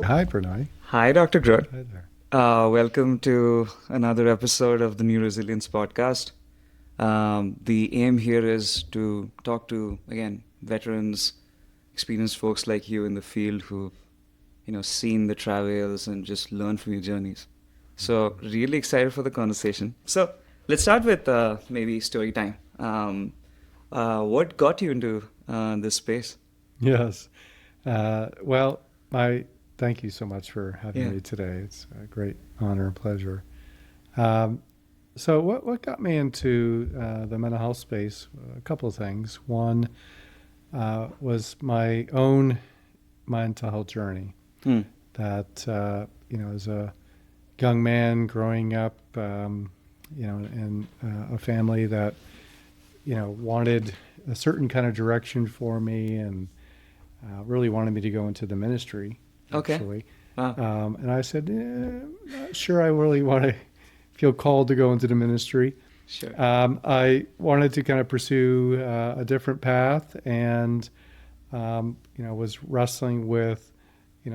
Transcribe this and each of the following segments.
Hi, Pranay. Hi, Dr. Groat. Hi there. Welcome to another episode of the New Resilience podcast. The aim here is to talk to, again, veterans, experienced folks like you in the field who, seen the travails and just learn from your journeys. So, really excited for the conversation. So, let's start with maybe story time. What got you into this space? Yes. Well, thank you so much for having Yeah. me today. It's a great honor and pleasure. Um, so, what got me into the mental health space? A couple of things. One was my own mental health journey. Hmm. That as a young man growing up, in a family that wanted a certain kind of direction for me and really wanted me to go into the ministry, Okay. actually. Wow. And I said, not sure I really want to feel called to go into the ministry. Sure. I wanted to kind of pursue a different path and, was wrestling with,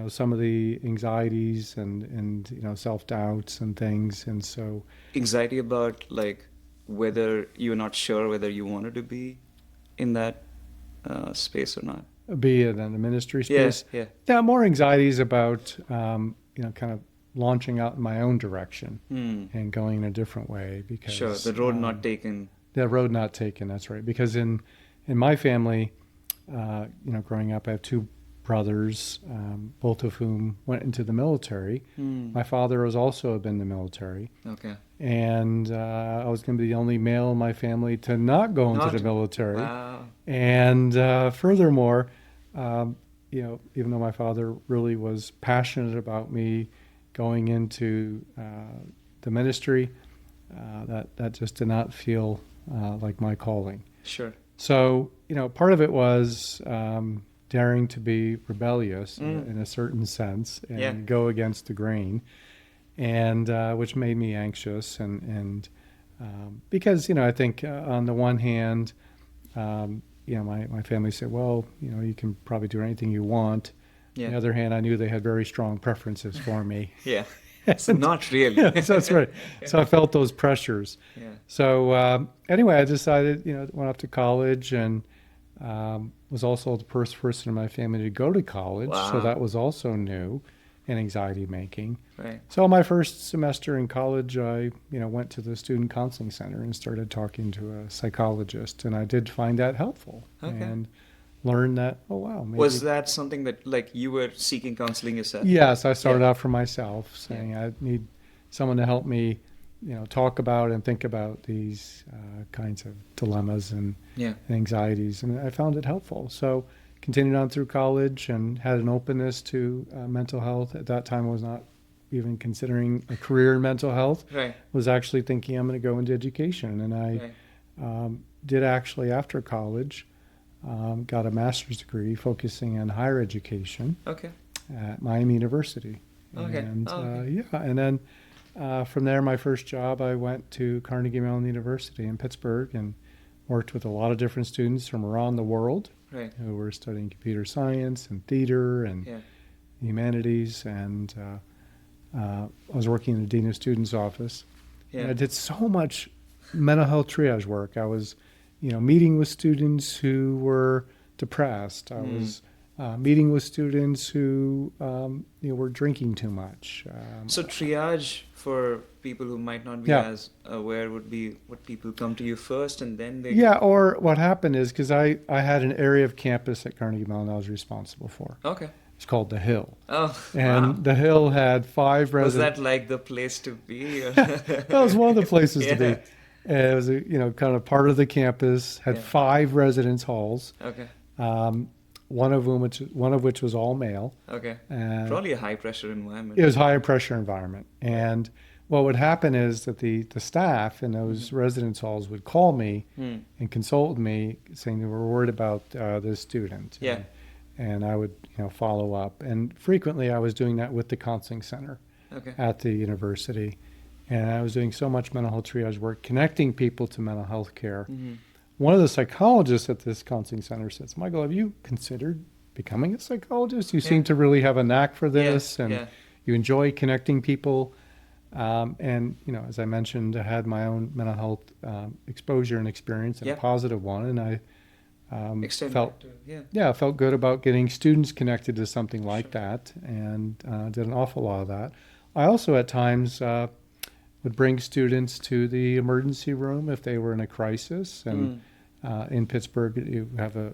some of the anxieties and self-doubts and things. And so, Anxiety about like whether you're not sure whether you wanted to be in that space or not. be it in the ministry space. Yeah. Yeah, more anxieties about, kind of launching out in my own direction Hmm. and going in a different way because Sure. The road not taken. the road not taken. That's right. Because in my family, growing up, I have two brothers, both of whom went into the military. Hmm. My father has also been in the military, Okay. and I was going to be the only male in my family to not go into Not- the military. Wow. And furthermore, even though my father really was passionate about me going into the ministry, that just did not feel like my calling. Sure. So, part of it was daring to be rebellious in a certain sense and Yeah. go against the grain, and which made me anxious. And because, I think on the one hand, my family said, well, you can probably do anything you want. Yeah. On the other hand, I knew they had very strong preferences for me. Yeah. So not really. Yeah, so that's right. So I felt those pressures. Yeah. So anyway, I decided, went off to college and was also the first person in my family to go to college. Wow. So that was also new and anxiety making. Right. So my first semester in college, I went to the student counseling center and started talking to a psychologist, and I did find that helpful Okay. and learned that, oh wow, maybe. Was that something that like you were seeking counseling yourself? Yes, I started Yeah. out for myself, saying I need someone to help me, talk about and think about these kinds of dilemmas and Yeah. anxieties, and I found it helpful. So continued on through college and had an openness to mental health. At that time, I was not even considering a career in mental health. Right. Was actually thinking I'm going to go into education, and I Right. did actually after college. Got a master's degree focusing on higher education Okay. at Miami University. Okay. And Oh, okay. and then from there, my first job, I went to Carnegie Mellon University in Pittsburgh and worked with a lot of different students from around the world Right. who were studying computer science and theater and Yeah. humanities. And I was working in the Dean of Students office. And Yeah. I did so much mental health triage work. I was, meeting with students who were depressed. I was meeting with students who, were drinking too much. So triage for people who might not be Yeah. as aware would be what people come to you first and then they Yeah, or what happened is because I had an area of campus at Carnegie Mellon I was responsible for. Okay. It's called The Hill. Oh, And wow. The Hill had 5 Was residents. that like the place to be? Or? That was one of the places to Yeah. be. And it was, kind of part of the campus, had Yeah. 5 residence halls, Okay. one of which was all male. Okay. And Probably a high pressure environment. it was a high pressure environment. And what would happen is that the staff in those residence halls would call me Hmm. and consult with me, saying they were worried about this student. Yeah. And I would, follow up. And frequently I was doing that with the counseling center Okay. at the university. And I was doing so much mental health triage work, connecting people to mental health care. Mm-hmm. One of the psychologists at this counseling center says, Michael, have you considered becoming a psychologist. You Yeah. seem to really have a knack for Yeah, this, and yeah. you enjoy connecting people. And as I mentioned, I had my own mental health exposure and experience, and Yeah. a positive one, and I Extend felt that to, I felt good about getting students connected to something like Sure. that, and did an awful lot of that. I also at times would bring students to the emergency room if they were in a crisis. And in Pittsburgh, you have a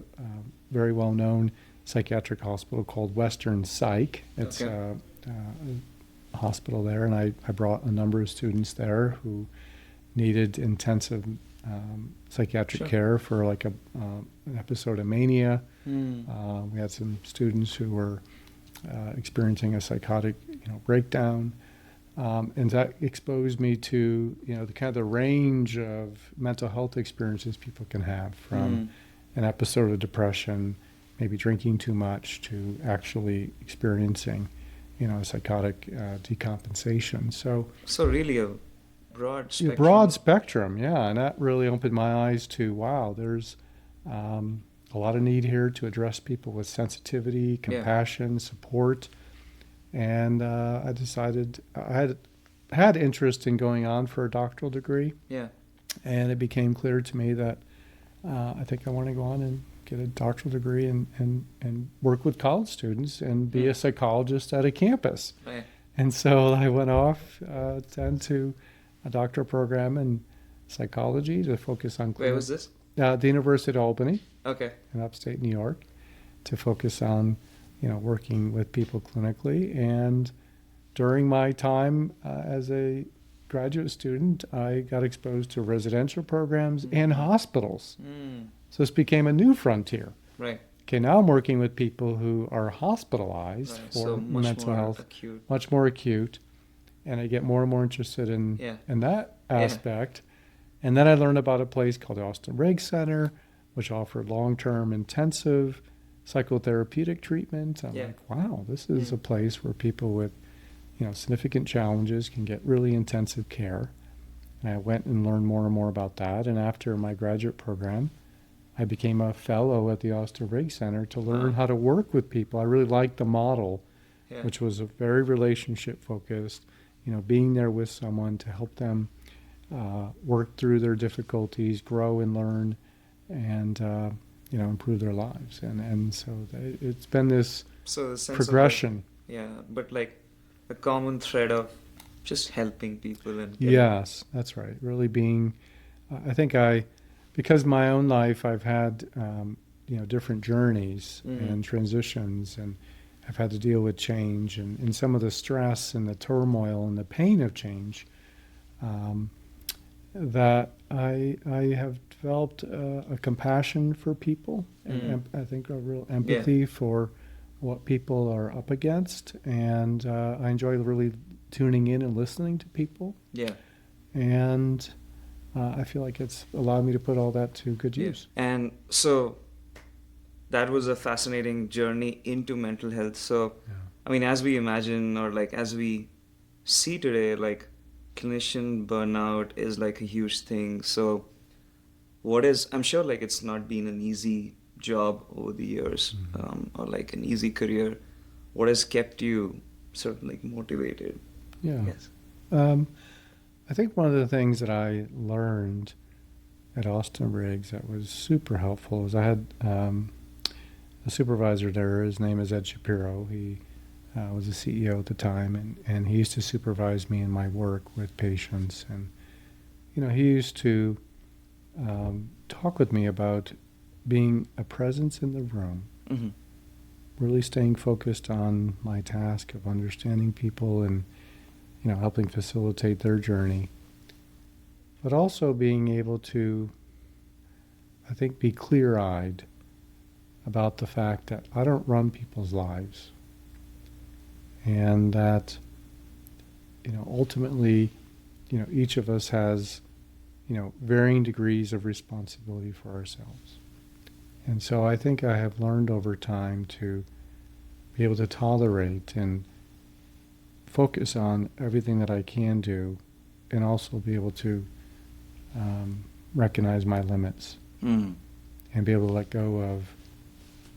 very well-known psychiatric hospital called Western Psych. It's Okay. a hospital there, and I brought a number of students there who needed intensive psychiatric Sure. care for like an episode of mania. Mm. We had some students who were experiencing a psychotic, breakdown, and that exposed me to, the kind of the range of mental health experiences people can have, from an episode of depression, maybe drinking too much, to actually experiencing, a psychotic decompensation. So So really a broad a spectrum. broad spectrum, yeah, and that really opened my eyes to, wow, there's a lot of need here to address people with sensitivity, compassion, support. And I decided I had interest in going on for a doctoral degree, Yeah. and it became clear to me that I think I want to go on and get a doctoral degree and work with college students and be a psychologist at a campus. Right. And so I went off then to a doctoral program in psychology to focus on Where was this? the University of Albany Okay. in upstate New York, to focus on, working with people clinically. And during my time as a graduate student, I got exposed to residential programs and hospitals. Mm. So this became a new frontier. Right. Okay, now I'm working with people who are hospitalized Right. for So much mental more health, acute. much more acute, and I get more and more interested in Yeah. that aspect. And then I learned about a place called the Austin Riggs Center, which offered long-term intensive psychotherapeutic treatment. I'm Yeah. like, wow, this is a place where people with, significant challenges can get really intensive care. And I went and learned more and more about that. And after my graduate program, I became a fellow at the Austin Riggs Center to learn how to work with people. I really liked the model, Yeah. which was a very relationship focused, being there with someone to help them work through their difficulties, grow and learn, and improve their lives. And so it's been this So the sense progression. but like a common thread of just helping people and getting- Yes, that's right. Really being, I think because my own life, I've had, different journeys and transitions, and I've had to deal with change and some of the stress and the turmoil and the pain of change, that I have developed a compassion for people, and I think a real empathy for what people are up against, and I enjoy really tuning in and listening to people, Yeah. and I feel like it's allowed me to put all that to good Yeah. use. And so that was a fascinating journey into mental health. So, I mean, as we imagine, or like as we see today, like clinician burnout is like a huge thing. So I'm sure like it's not been an easy job over the years, or like an easy career. What has kept you sort of like motivated? Yeah. Yes. I think one of the things that I learned at Austin Riggs that was super helpful was I had a supervisor there. His name is Ed Shapiro. He was the CEO at the time, and he used to supervise me in my work with patients. And, he used to talk with me about being a presence in the room, Mm-hmm. really staying focused on my task of understanding people and, helping facilitate their journey, but also being able to, I think, be clear-eyed about the fact that I don't run people's lives, and that, ultimately, each of us has, varying degrees of responsibility for ourselves. And so I think I have learned over time to be able to tolerate and focus on everything that I can do, and also be able to recognize my limits Mm. and be able to let go of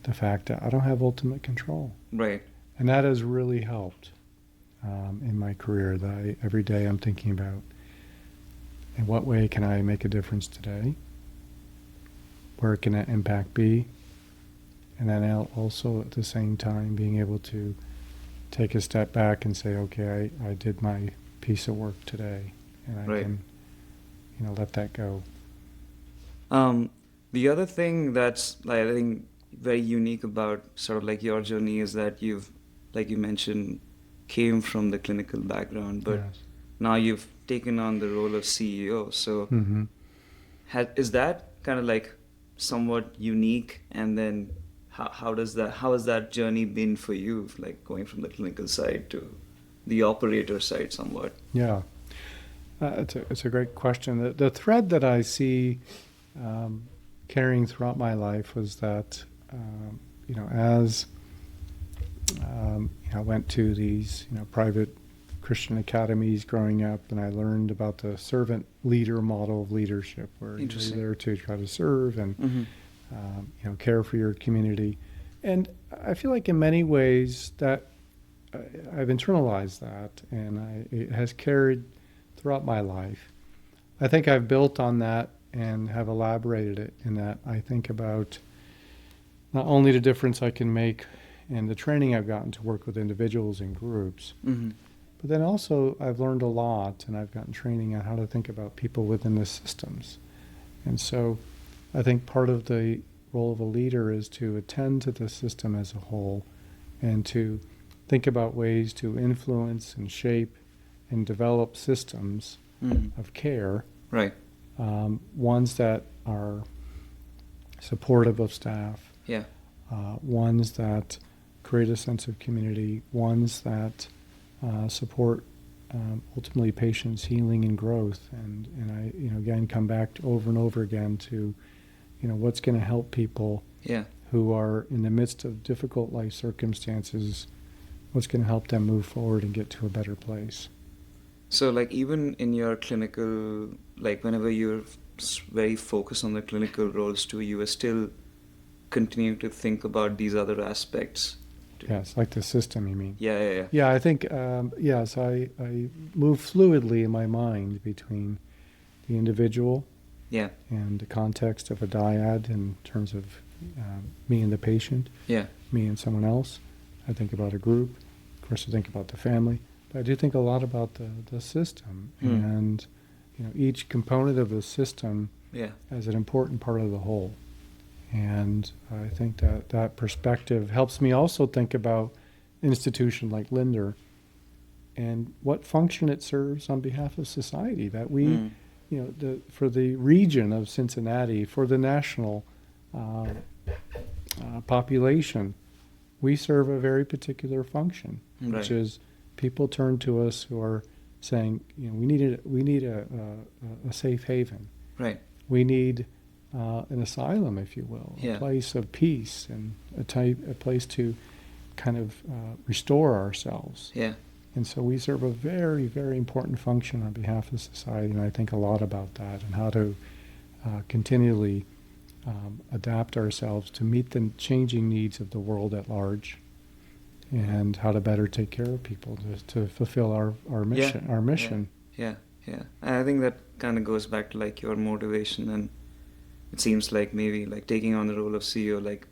the fact that I don't have ultimate control. Right. And that has really helped in my career. That every day I'm thinking about, in what way can I make a difference today? Where can that impact be? And then also at the same time being able to take a step back and say, okay, I did my piece of work today, and I Right. can, let that go. The other thing that's like, I think very unique about sort of like your journey is that you've, like you mentioned, came from the clinical background, but Yes. now you've taken on the role of CEO. So Mm-hmm. is that kind of like somewhat unique? And then how has that journey been for you, like going from the clinical side to the operator side somewhat? Yeah. It's a great question. The thread that I see carrying throughout my life was that, as I went to these, private Christian academies growing up, and I learned about the servant leader model of leadership, where you're Interesting. there to try to serve and, Mm-hmm. care for your community. And I feel like in many ways that I've internalized that, and it has carried throughout my life. I think I've built on that and have elaborated it in that I think about not only the difference I can make in the training I've gotten to work with individuals and groups, Mm-hmm. but then also I've learned a lot, and I've gotten training on how to think about people within the systems. And so I think part of the role of a leader is to attend to the system as a whole and to think about ways to influence and shape and develop systems Mm-hmm. of care, Right. ones that are supportive of staff, Yeah. ones that create a sense of community, ones that support ultimately patients' healing and growth. And I, again, come back over and over again to, what's going to help people Yeah. who are in the midst of difficult life circumstances, what's going to help them move forward and get to a better place. So, like, even in your clinical, like, whenever you're very focused on the clinical roles too, you are still continuing to think about these other aspects. Yes, like the system, you mean? Yeah, yeah, yeah. Yeah, I think, yes, I move fluidly in my mind between the individual Yeah, and the context of a dyad in terms of me and the patient, yeah, me and someone else. I think about a group. Of course, I think about the family. But I do think a lot about the system and, each component of the system yeah, as an important part of the whole. And I think that perspective helps me also think about an institution like Lindner and what function it serves on behalf of society, that we, for the region of Cincinnati, for the national population, we serve a very particular function, Right. which is people turn to us who are saying, we need a safe haven. Right. We need an asylum, if you will, Yeah. a place of peace and a place to kind of restore ourselves. Yeah. And so we serve a very, very important function on behalf of society, and I think a lot about that and how to continually adapt ourselves to meet the changing needs of the world at large, and how to better take care of people to fulfill our mission. Yeah. Our mission. Yeah, yeah. And I think that kind of goes back to like your motivation, and it seems like maybe like taking on the role of CEO like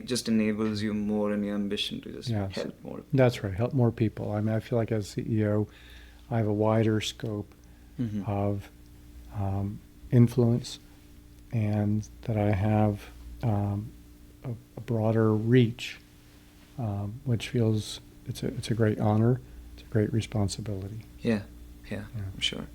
just enables you more in your ambition to just Yes. help more. That's right. Help more people. I mean, I feel like as CEO, I have a wider scope Mm-hmm. of influence, and that I have a broader reach, which feels it's a great honor, it's a great responsibility. Yeah, yeah, I'm sure.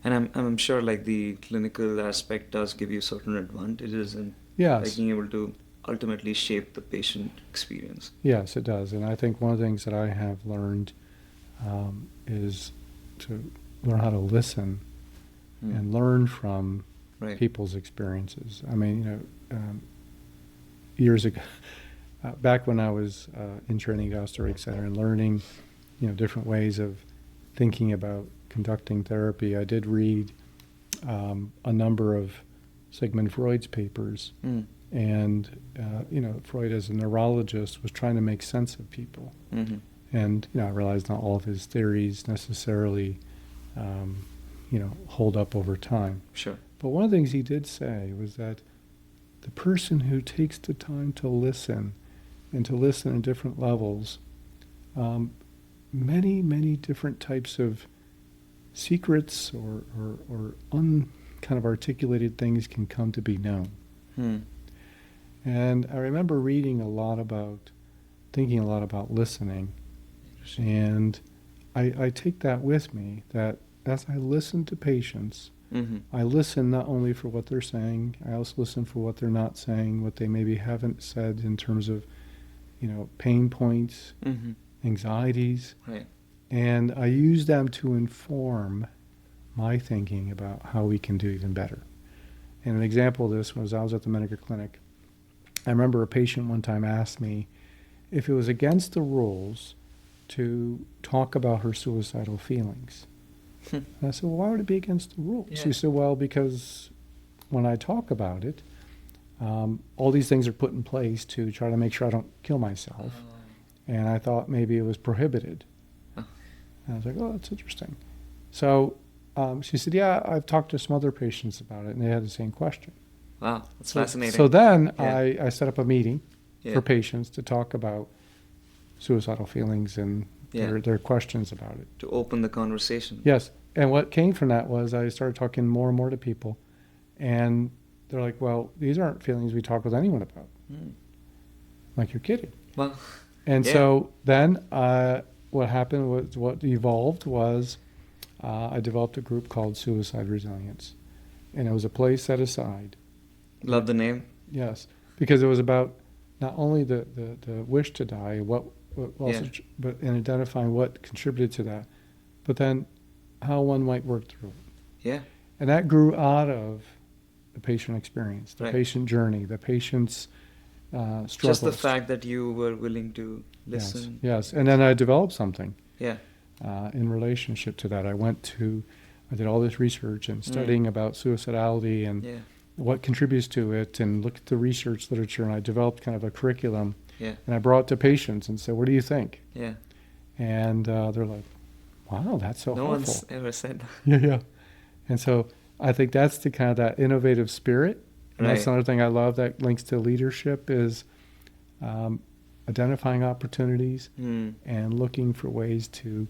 And I'm sure like the clinical aspect does give you certain advantages in like Yes, being able to ultimately shape the patient experience. yes, it does. And I think one of the things that I have learned is to learn how to listen and learn from Right. people's experiences. I mean, years ago, back when I was in training at Austin Center and learning, different ways of thinking about conducting therapy, I did read a number of Sigmund Freud's papers And, Freud as a neurologist was trying to make sense of people. Mm-hmm. And, I realized not all of his theories necessarily, hold up over time. Sure. But one of the things he did say was that the person who takes the time to listen, and to listen at different levels, many, many different types of secrets or kind of articulated things can come to be known. And I remember thinking a lot about listening. And I take that with me, that as I listen to patients, Mm-hmm. I listen not only for what they're saying, I also listen for what they're not saying, what they maybe haven't said in terms of, pain points, Mm-hmm. anxieties. Right. And I use them to inform my thinking about how we can do even better. And an example of this was I was at the medical clinic. I remember a patient one time asked me if it was against the rules to talk about her suicidal feelings. And I said, well, why would it be against the rules? Yeah. She said, well, because when I talk about it, all these things are put in place to try to make sure I don't kill myself. And I thought maybe it was prohibited. Oh. And I was like, oh, that's interesting. So she said, yeah, I've talked to some other patients about it, and they had the same question. Wow, that's fascinating. So then Yeah. I set up a meeting Yeah. for patients to talk about suicidal feelings and their questions about it. To open the conversation. Yes. And what came from that was I started talking more and more to people, and they're like, well, these aren't feelings we talk with anyone about. Mm. Like, you're kidding. Well, And yeah. so then what happened was, what evolved was I developed a group called Suicide Resilience. And it was a place set aside. Love the name. Yes. Because it was about not only the wish to die, what also, Yeah. but in identifying what contributed to that, but then how one might work through it. Yeah. And that grew out of the patient experience, the Right. patient journey, the patient's struggles. Just the fact that you were willing to listen. Yes. And then I developed something Yeah. in relationship to that. I did all this research and studying about suicidality and Yeah. what contributes to it, and looked at the research literature, and I developed kind of a curriculum, Yeah. and I brought it to patients and said, what do you think? Yeah. And they're like, wow, that's so No helpful. one's ever said that. Yeah. And so I think that's the kind of that innovative spirit. And that's Right. another thing I love that links to leadership is identifying opportunities Mm. and looking for ways to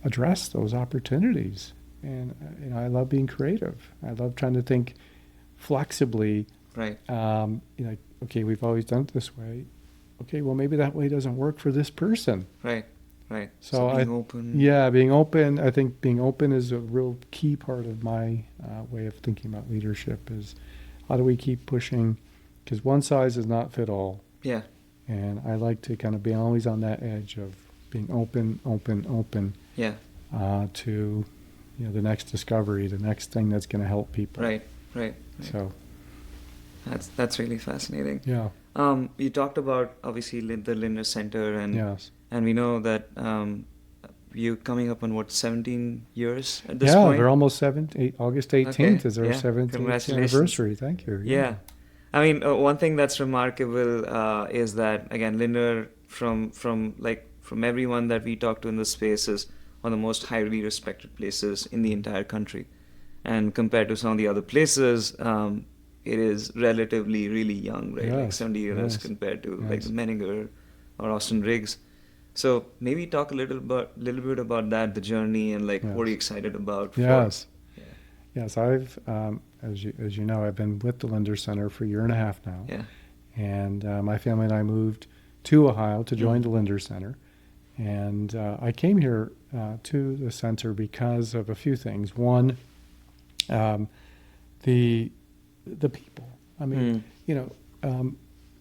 address those opportunities. And I love being creative. I love trying to think flexibly. Right. Okay, we've always done it this way. Okay, well, maybe that way doesn't work for this person. Right. Right. So being open. Yeah, being open. I think being open is a real key part of my way of thinking about leadership. Is how do we keep pushing? Because one size does not fit all. Yeah. And I like to kind of be always on that edge of being open Yeah. to the next discovery, the next thing that's going to help people. Right. Right. So that's really fascinating. yeah. You talked about obviously the Lindner Center, and Yes. and we know that you're coming up on 17 years at this Yeah, point. they're almost August 18th Okay, is our yeah, 17th congratulations. anniversary. Thank you. Yeah. I mean, one thing that's remarkable is that, again, Lindner, from everyone that we talk to in the space, is one of the most highly respected places in the entire country. And compared to some of the other places, it is relatively really young, right? Like Yes, 70 years yes, compared to like yes. the Menninger or Austin Riggs. So maybe talk a little bit about that, the journey, and like what are you excited about? Yes. Yeah. Yes, I've, as you know, I've been with the Lindner Center for a year and a half now. Yeah. And my family and I moved to Ohio to join the Lindner Center. And I came here to the center because of a few things. One, the people. I mean,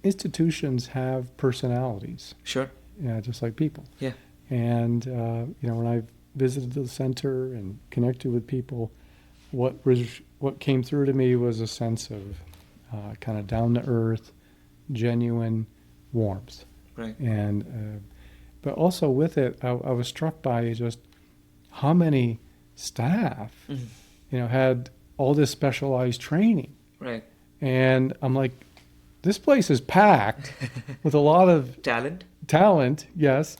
institutions have personalities. Sure. Just like people. Yeah. And when I visited the center and connected with people, what came through to me was a sense of kind of down to earth, genuine warmth. Right. And but also with it, I was struck by just how many staff had all this specialized training. Right. And I'm like, this place is packed with a lot of Talent. yes,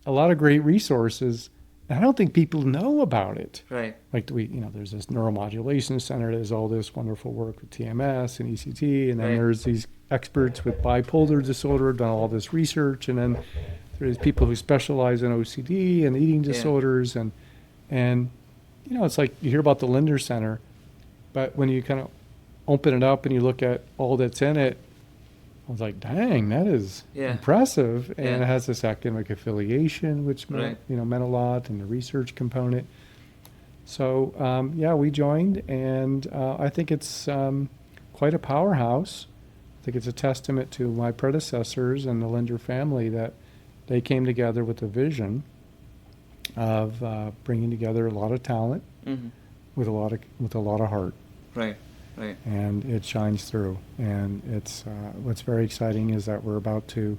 a lot of great resources. And I don't think people know about it. Right. Like there's this neuromodulation center. There's all this wonderful work with TMS and ECT, and then Right. there's these experts with bipolar disorder done all this research, and then there's people who specialize in OCD and eating disorders, and it's like you hear about the Lindner Center, but when you kind of open it up and you look at all that's in it, I was like, dang, that is impressive. And Yeah. it has this academic affiliation, which Right. meant a lot, and the research component. So, we joined, and I think it's quite a powerhouse. I think it's a testament to my predecessors and the Lindner family that they came together with a vision of bringing together a lot of talent Mm-hmm. with a lot of heart. Right. Right. And it shines through. And it's what's very exciting is that we're about to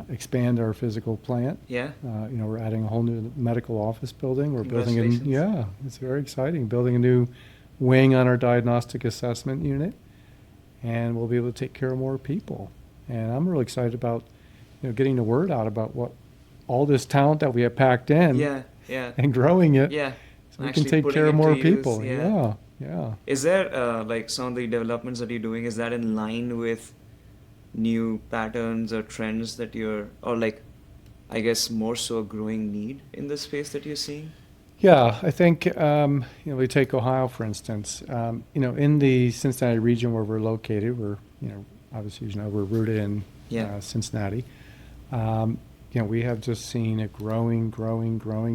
expand our physical plant. Yeah. We're adding a whole new medical office building. We're building Congratulations. it's very exciting. Building a new wing on our diagnostic assessment unit, and we'll be able to take care of more people. And I'm really excited about getting the word out about what all this talent that we have packed in Yeah. Yeah. and growing it, Yeah. so we can Actually take putting care of it more to use, people. yeah. Yeah. Is there like some of the developments that you're doing, is that in line with new patterns or trends that or like, I guess more so a growing need in the space that you're seeing? Yeah, I think, we take Ohio, for instance. In the Cincinnati region where we're located, obviously, we're rooted in Cincinnati. We have just seen a growing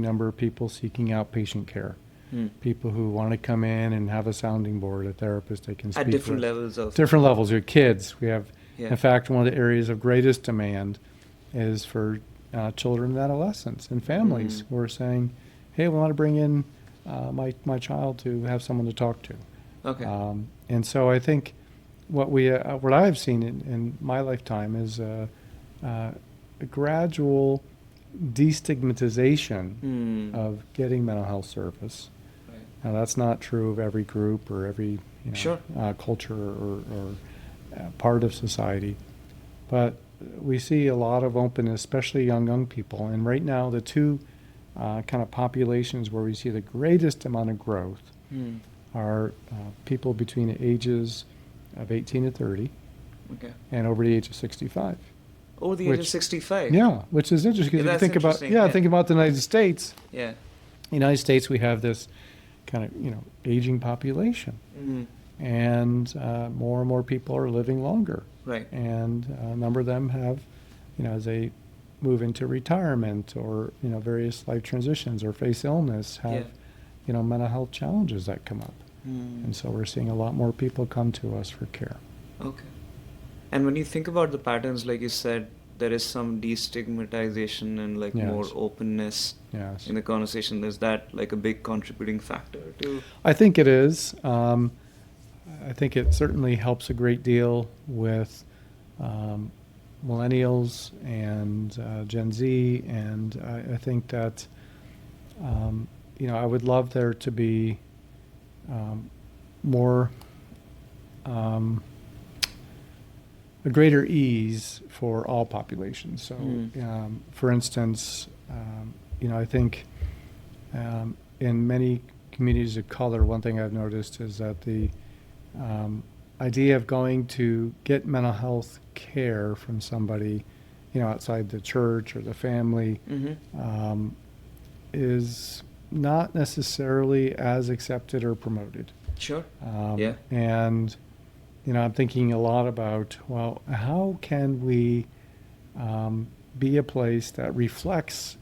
number of people seeking outpatient care. People who want to come in and have a sounding board, a therapist they can speak At different with. levels of... Different levels. We have kids. We have, Yeah. in fact, one of the areas of greatest demand is for children and adolescents and families who are saying, hey, we want to bring in my child to have someone to talk to. Okay. And so I think what I've seen in my lifetime is a gradual destigmatization of getting mental health service. Right. Now, that's not true of every group or every Sure. culture or part of society. But we see a lot of openness, especially young people. And right now, the two kind of populations where we see the greatest amount of growth are people between the ages of 18 to 30 Okay. and over the age of 65. Over the age of 65? Yeah, which is interesting. Yeah, If you that's think about, interesting, think about the United States. Yeah. United States, we have this kind of, aging population. And more and more people are living longer. Right. And a number of them have, as they move into retirement or, various life transitions or face illness, have, mental health challenges that come up. And so we're seeing a lot more people come to us for care. Okay. And when you think about the patterns, like you said, there is some destigmatization and like Yes. more openness Yes. in the conversation. Is that like a big contributing factor to? I think it is. I think it certainly helps a great deal with millennials and Gen Z, and I think that I would love there to be more a greater ease for all populations. So, for instance, I think in many communities of color, one thing I've noticed is that the idea of going to get mental health care from somebody, outside the church or the family, is not necessarily as accepted or promoted. Sure. And, I'm thinking a lot about, well, how can we be a place that reflects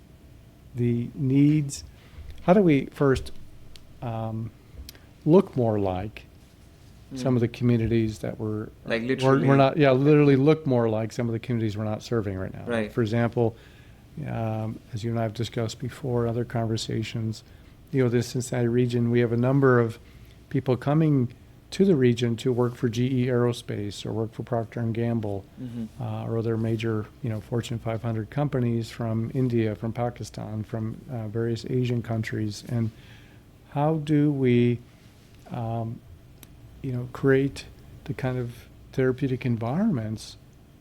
the needs? How do we first look more like some of the communities that we're Like literally. we're not, literally look more like some of the communities we're not serving right now. Right. For example, as you and I have discussed before in other conversations, this Cincinnati region, we have a number of people coming to the region to work for GE Aerospace or work for Procter & Gamble or other major, Fortune 500 companies from India, from Pakistan, from various Asian countries. And how do we um, create the kind of therapeutic environments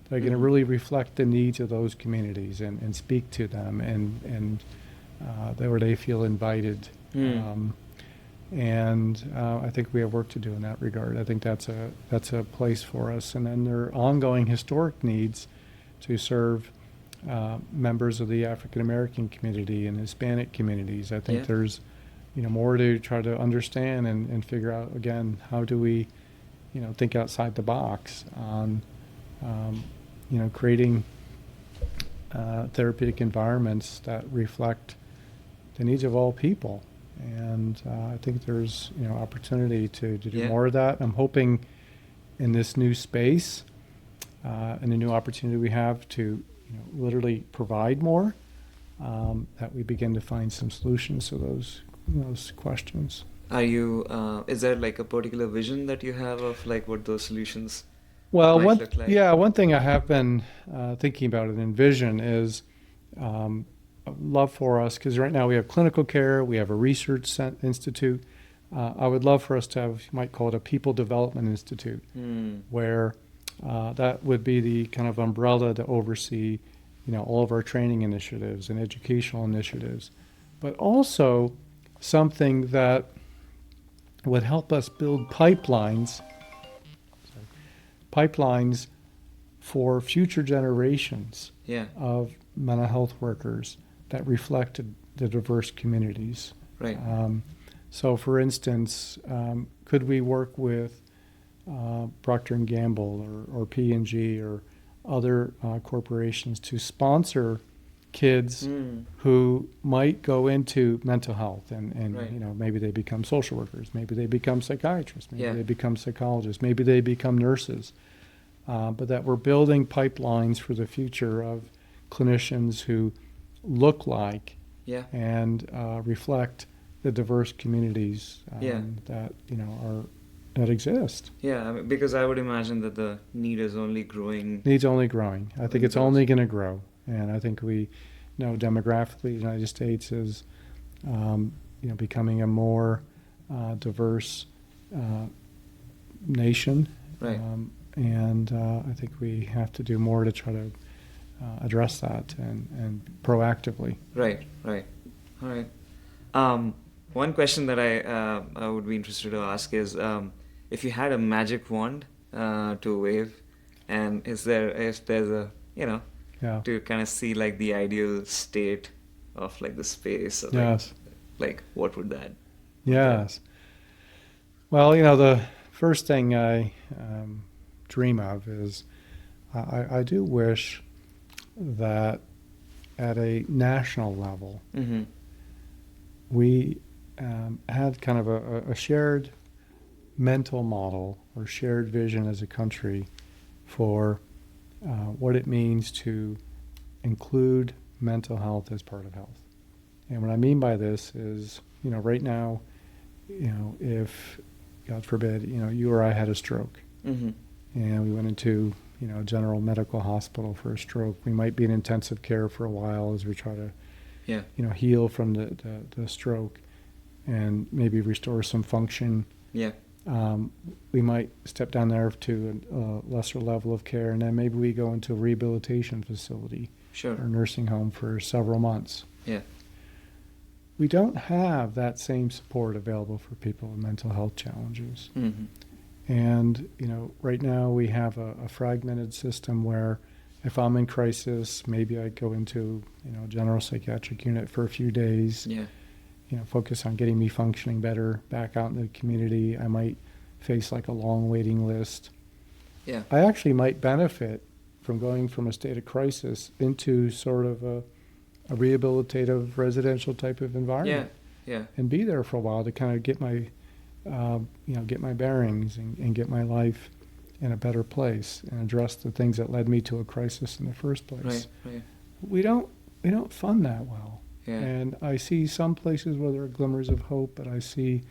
that are going to Mhm. really reflect the needs of those communities and speak to them and where they feel invited. Hmm. I think we have work to do in that regard. I think that's a place for us. And then there are ongoing historic needs to serve members of the African American community and Hispanic communities. I think Yeah. there's more to try to understand and figure out again, how do we think outside the box on creating therapeutic environments that reflect the needs of all people. And I think there's opportunity to do Yeah. more of that. I'm hoping in this new space and the new opportunity we have to literally provide more, that we begin to find some solutions to those questions. Are you, is there like a particular vision that you have of like what those solutions Well, might look like? one thing I have been thinking about and envision is I'd love for us, because right now we have clinical care, we have a research institute. I would love for us to have, you might call it a people development institute, where that would be the kind of umbrella to oversee, all of our training initiatives and educational initiatives, but also something that would help us build pipelines for future generations Yeah. of mental health workers that reflected the diverse communities. Right. So, for instance, could we work with Procter & Gamble or P&G or other corporations to sponsor kids who might go into mental health and Right. maybe they become social workers, maybe they become psychiatrists, maybe Yeah. they become psychologists, maybe they become nurses, but that we're building pipelines for the future of clinicians who look like Yeah. and reflect the diverse communities Yeah. that exist. Yeah, I mean, because I would imagine that the need is only growing. Needs only growing. I think Only it's grows. only going to grow, and I think we know demographically the United States is becoming a more diverse nation, Right. I think we have to do more to try to address that and proactively. Right. Right. All right. One question that I would be interested to ask is, if you had a magic wand to wave, and if there's a Yeah. to kind of see like the ideal state of like the space, or Yes. like what would that? Yes. Well, the first thing I dream of is I do wish that at a national level Mm-hmm. we had kind of a shared mental model or shared vision as a country for what it means to include mental health as part of health. And what I mean by this is, right now, if, God forbid, you or I had a stroke Mm-hmm. and we went into, a general medical hospital for a stroke, we might be in intensive care for a while as we try to, Yeah. heal from the stroke and maybe restore some function. Yeah. We might step down there to a lesser level of care, and then maybe we go into a rehabilitation facility Sure. or nursing home for several months. Yeah. We don't have that same support available for people with mental health challenges. Mm-hmm. And, right now we have a fragmented system where if I'm in crisis, maybe I go into, a general psychiatric unit for a few days, Yeah. Focus on getting me functioning better back out in the community. I might face like a long waiting list. Yeah. I actually might benefit from going from a state of crisis into sort of a rehabilitative residential type of Yeah. environment Yeah. and be there for a while to kind of get my, get my bearings and get my life in a better place and address the things that led me to a crisis in the first place. Right. Right. We don't fund that well. Yeah. And I see some places where there are glimmers of hope, but I see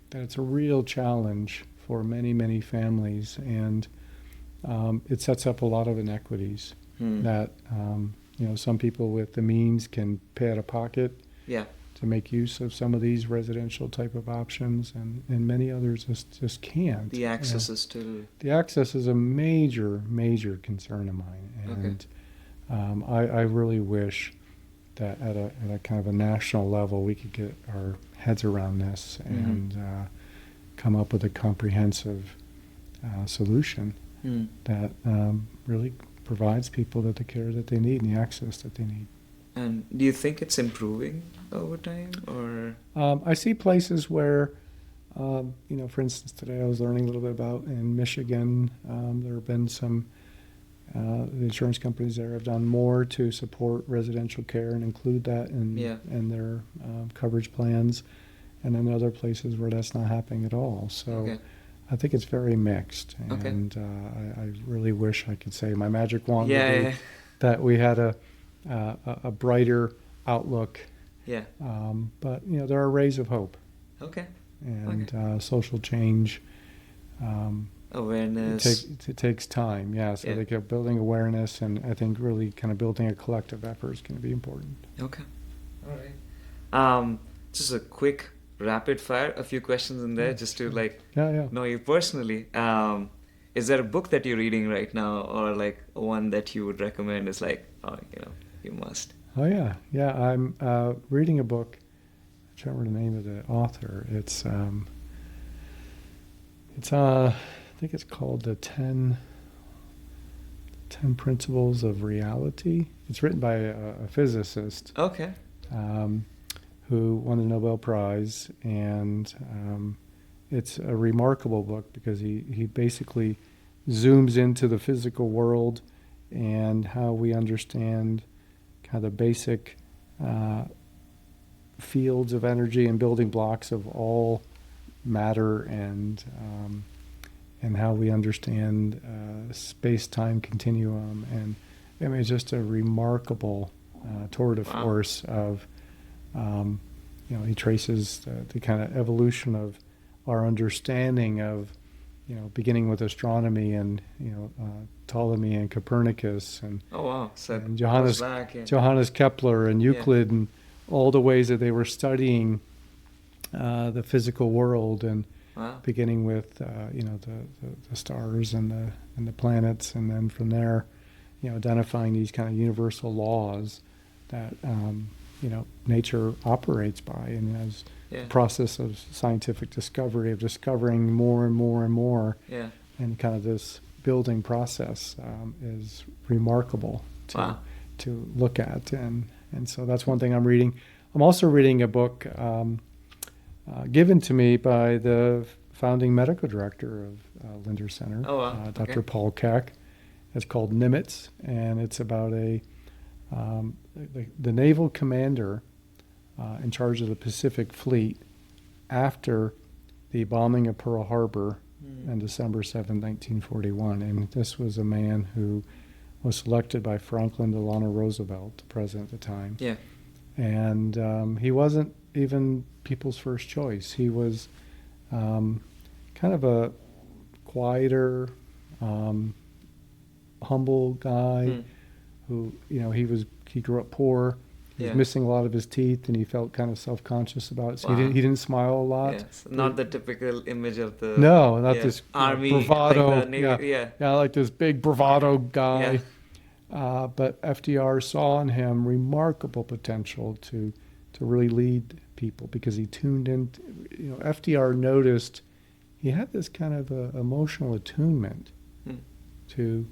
that it's a real challenge for many, many families, and it sets up a lot of inequities Hmm. that some people with the means can pay out of pocket Yeah. to make use of some of these residential type of options, and many others just can't. The access is still... The access is a major concern of mine, and I really wish that at a kind of a national level we could get our heads around this and come up with a comprehensive solution that really provides people the care that they need and the access that they need. And do you think it's improving over time, or? I see places where, for instance, today I was learning a little bit about in Michigan, there have been some, the insurance companies there have done more to support residential care and include that in their coverage plans, and then other places where that's not happening at all. So I think it's very mixed, and I really wish I could say my magic wand would be that we had a brighter outlook. But there are rays of hope. And social change. Awareness. It takes time. So they get building awareness, and I think really kind of building a collective effort is going to be important. Okay. All right. Just a quick rapid fire, a few questions in there, just to know you personally. Is there a book that you're reading right now, or like one that you would recommend is like, you must? I'm reading a book. I can't remember the name of the author. It's I think it's called the 10 Principles of Reality. It's written by a physicist. Who won the Nobel Prize, and it's a remarkable book because he basically zooms into the physical world and how we understand kind of the basic fields of energy and building blocks of all matter, and how we understand space-time continuum. And I mean, it's just a remarkable tour de force of he traces the kind of evolution of our understanding of, beginning with astronomy and, Ptolemy and Copernicus and, and Johannes Kepler and Euclid, and all the ways that they were studying the physical world, and beginning with, the stars and the planets, and then from there, identifying these kind of universal laws that nature operates by, and as the process of scientific discovery, of discovering more and more and more, and kind of this building process is remarkable to look at, and so that's one thing I'm reading. I'm also reading a book given to me by the founding medical director of Lindner Center, Dr. Paul Keck. It's called Nimitz, and it's about the naval commander in charge of the Pacific Fleet after the bombing of Pearl Harbor on December 7, 1941. And this was a man who was selected by Franklin Delano Roosevelt, the president at the time. And he wasn't even people's first choice. He was kind of a quieter, humble guy who, he grew up poor. He was missing a lot of his teeth, and he felt kind of self-conscious about it. So he didn't smile a lot. Not the typical image of the this army bravado. Like the Navy, like this big bravado guy. But FDR saw in him remarkable potential to really lead people, because he tuned in. FDR noticed he had this kind of emotional attunement to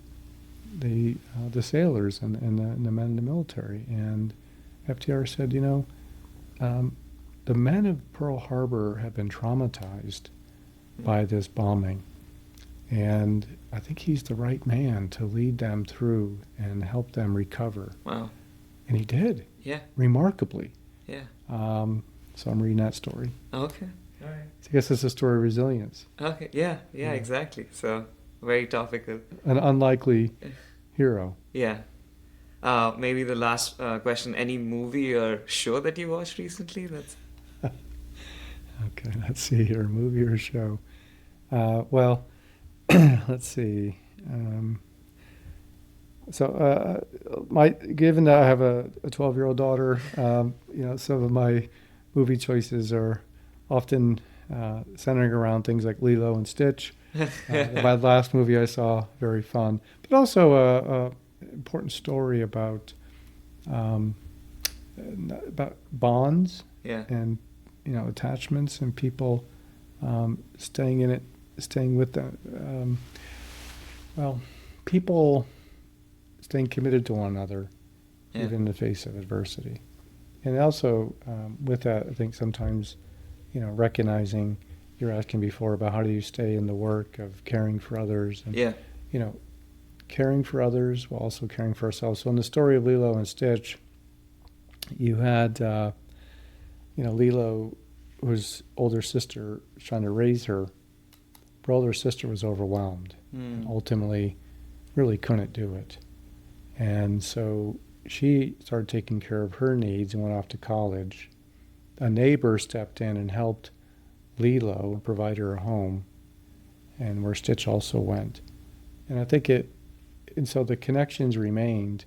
the sailors and the men in the military. And FDR said, the men of Pearl Harbor have been traumatized by this bombing, and I think he's the right man to lead them through and help them recover. Wow. And he did. Remarkably. So I'm reading that story. Okay. All right. So I guess it's a story of resilience. Okay. Yeah, exactly. So very topical. An unlikely hero. Maybe the last question, any movie or show that you watched recently? Okay, let's see here, movie or show. Well, let's see. Given that I have a 12-year-old daughter, some of my movie choices are often centering around things like Lilo and Stitch. My last movie I saw, very fun, but also a important story about bonds Yeah. and attachments and people staying in it, staying with them. People staying committed to one another, Yeah. even in the face of adversity. And also, with that, I think sometimes, recognizing, you're asking before about how do you stay in the work of caring for others and, Yeah. Caring for others while also caring for ourselves. So in the story of Lilo and Stitch, you had, Lilo, whose older sister was trying to raise her. Her older sister was overwhelmed and ultimately really couldn't do it. And so she started taking care of her needs and went off to college. A neighbor stepped in and helped Lilo and provide her a home, and where Stitch also went. And I think and so the connections remained,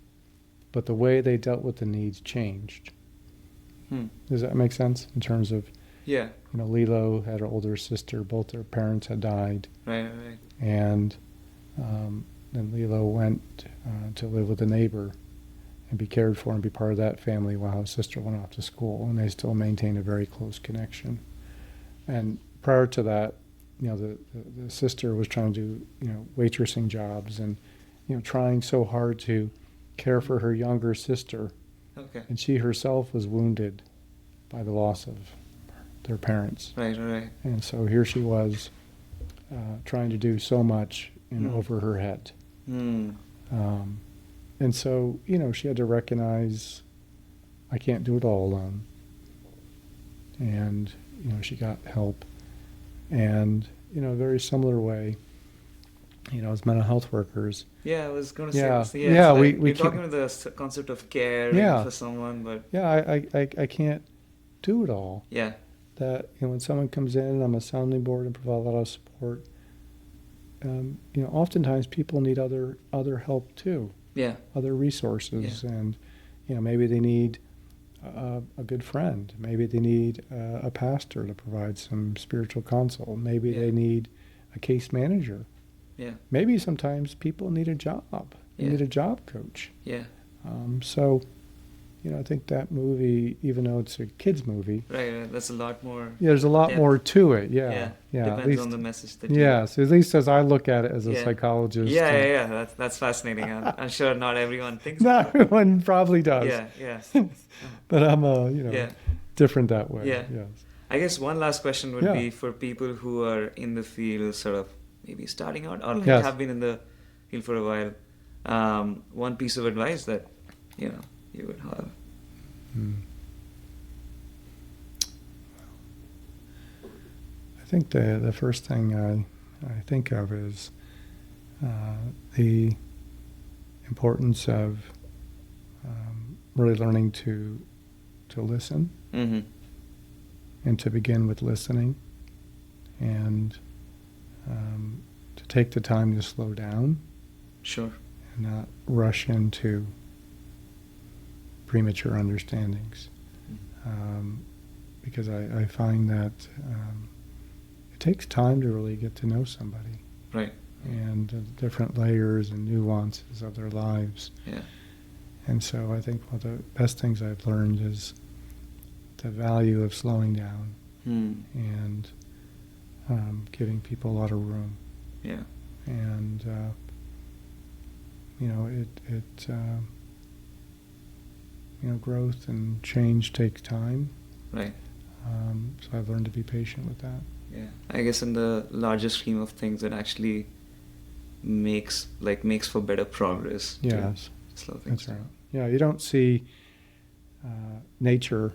but the way they dealt with the needs changed. Does that make sense in terms of, Yeah. Lilo had her older sister, both their parents had died. Right. And then Lilo went to live with a neighbor and be cared for and be part of that family while his sister went off to school, and they still maintained a very close connection. And prior to that, the sister was trying to do, waitressing jobs and, trying so hard to care for her younger sister. Okay. And she herself was wounded by the loss of their parents. Right. And so here she was trying to do so much over her head. And so, she had to recognize, I can't do it all alone. And, she got help. And, in a very similar way, as mental health workers. Yeah, I was going to say Yeah. this. Yeah, it's we you're talking can't- about the concept of caring Yeah. for someone, but Yeah, I can't do it all. yeah, That, when someone comes in, I'm a sounding board and provide a lot of support. Oftentimes people need other help too. yeah, Other resources, Yeah. and maybe they need a good friend. Maybe they need a pastor to provide some spiritual counsel. Maybe Yeah. they need a case manager. yeah, Maybe sometimes people need a job. They Yeah. need a job coach. yeah. So, I think that movie, even though it's a kids movie, Right. That's a lot more. there's a lot Yeah. more to it. Yeah, at Depends least, on the message that. yes, at least as I look at it as a Yeah. psychologist. Yeah. That's fascinating. I'm sure not everyone thinks. Not about it. everyone probably does. Yeah. But I'm Yeah. different that way. Yeah. Yes. I guess one last question would Yeah. be for people who are in the field, sort of maybe starting out or Yes. have been in the field for a while. One piece of advice that you would have. I think the first thing I think of is the importance of really learning to listen Mm-hmm. and to begin with listening, and to take the time to slow down Sure. and not rush into premature understandings. Because I find that it takes time to really get to know somebody Right. and the different layers and nuances of their lives. Yeah. And so I think one of the best things I've learned is the value of slowing down and giving people a lot of room. Yeah. And, growth and change takes time. Right. So I've learned to be patient with that. Yeah. I guess in the larger scheme of things, it actually makes for better progress. to Yes, Slow things that's right. down. Yeah, you don't see nature,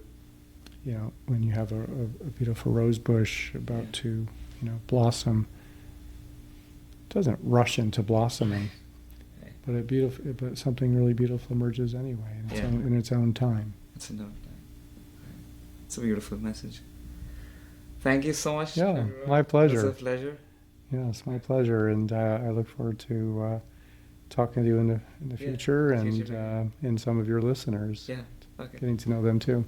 when you have a beautiful rose bush about Yeah. to, blossom. It doesn't rush into blossoming, Right. but something really beautiful emerges anyway in its own time. It's enough time. It's a beautiful message. Thank you so much. Yeah, everyone. my pleasure. It was a pleasure. Yeah, it's my pleasure, and I look forward to talking to you in the Yeah, future, and future. and some of your listeners, Yeah. Okay. getting to know them too.